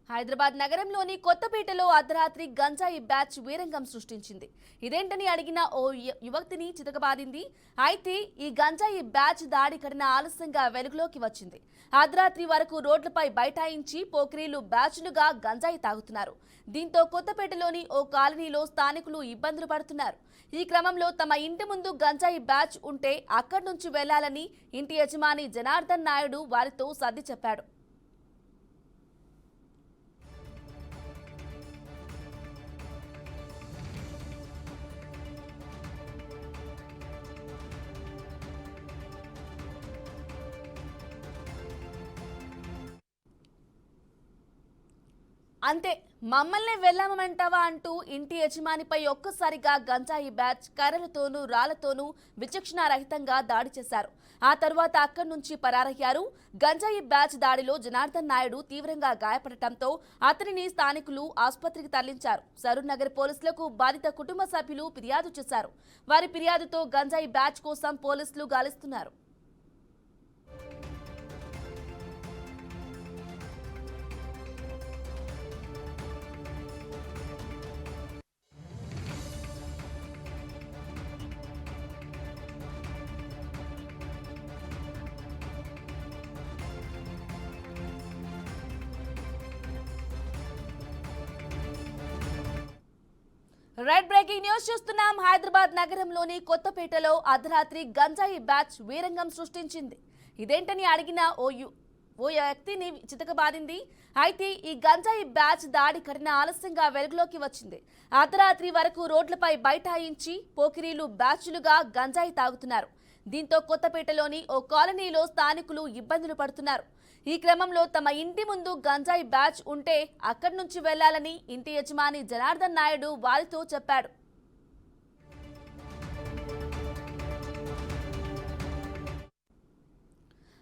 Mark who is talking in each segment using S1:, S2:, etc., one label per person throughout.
S1: హైదరాబాద్ నగరంలోని కొత్తపేటలో అర్ధరాత్రి గంజాయి బ్యాచ్ వీరంగం సృష్టించింది. ఇదేంటని అడిగిన ఓ యువతిని చితకబాదింది. అయితే ఈ గంజాయి బ్యాచ్ దాడి కడిన ఆలస్యంగా వెలుగులోకి వచ్చింది. అర్ధరాత్రి వరకు రోడ్లపై బైఠాయించి పోకిరీలు బ్యాచ్లుగా గంజాయి తాగుతున్నారు. దీంతో కొత్తపేటలోని ఓ కాలనీలో స్థానికులు ఇబ్బందులు పడుతున్నారు. ఈ క్రమంలో తమ ఇంటి ముందు గంజాయి బ్యాచ్ ఉంటే అక్కడి నుంచి వెళ్లాలని ఇంటి యజమాని జనార్దన్ నాయుడు వారితో సర్ది చెప్పాడు. అంతే మమ్మల్ని వెళ్ళమంటావా అంటూ ఇంటి యజమానిపై ఒక్కసారిగా గంజాయి బ్యాచ్ కర్రలతోనూ రాళ్లతోనూ విచక్షణారహితంగా దాడి చేశారు. ఆ తర్వాత అక్కడి నుంచి పరారయ్యారు. గంజాయి బ్యాచ్ దాడిలో జనార్దన్ నాయుడు తీవ్రంగా గాయపడటంతో అతనిని స్థానికులు ఆసుపత్రికి తరలించారు. సరూర్ నగర్ పోలీసులకు బాధిత కుటుంబ సభ్యులు ఫిర్యాదు చేశారు. వారి ఫిర్యాదుతో గంజాయి బ్యాచ్ కోసం పోలీసులు గాలిస్తున్నారు. రెడ్ బ్రేకింగ్ న్యూస్ చూస్తున్నాం. హైదరాబాద్ నగరంలోని కొత్తపేటలో అర్ధరాత్రి గంజాయి బ్యాచ్ వీరంగం సృష్టించింది. ఇదేంటని అడిగిన ఓ వ్యక్తిని చితకబాదింది. అయితే ఈ గంజాయి బ్యాచ్ దాడి కడిన ఆలస్యంగా వెలుగులోకి వచ్చింది. అర్ధరాత్రి వరకు రోడ్లపై బైఠాయించి పోకిరీలు బ్యాచ్లుగా గంజాయి తాగుతున్నారు. దీంతో కొత్తపేటలోని ఓ కాలనీలో స్థానికులు ఇబ్బందులు పడుతున్నారు. ఈ క్రమంలో తమ ఇంటి ముందు గంజాయి బ్యాచ్ ఉంటే అక్కడి నుంచి వెళ్లాలని ఇంటి యజమాని జనార్దన్ నాయుడు వారితో చెప్పాడు.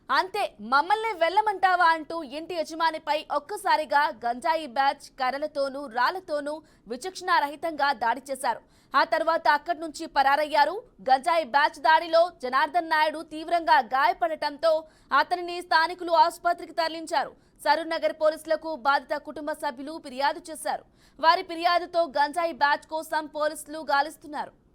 S1: అంతే మమ్మల్ని వెళ్ళమంటావా అంటూ ఇంటి యజమానిపై ఒక్కసారిగా గంజాయి బ్యాచ్ కర్రలతోనూ రాళ్లతోనూ విచక్షణారహితంగా దాడి చేశారు. ఆ తర్వాత అక్కడి నుంచి పరారయ్యారు. గంజాయి బ్యాచ్ దాడిలో జనార్దన్ నాయుడు తీవ్రంగా గాయపడటంతో అతనిని స్థానికులు ఆసుపత్రికి తరలించారు. సరూర్ నగర్ పోలీసులకు బాధిత కుటుంబ సభ్యులు ఫిర్యాదు చేశారు. వారి ఫిర్యాదుతో గంజాయి బ్యాచ్ కోసం పోలీసులు గాలిస్తున్నారు.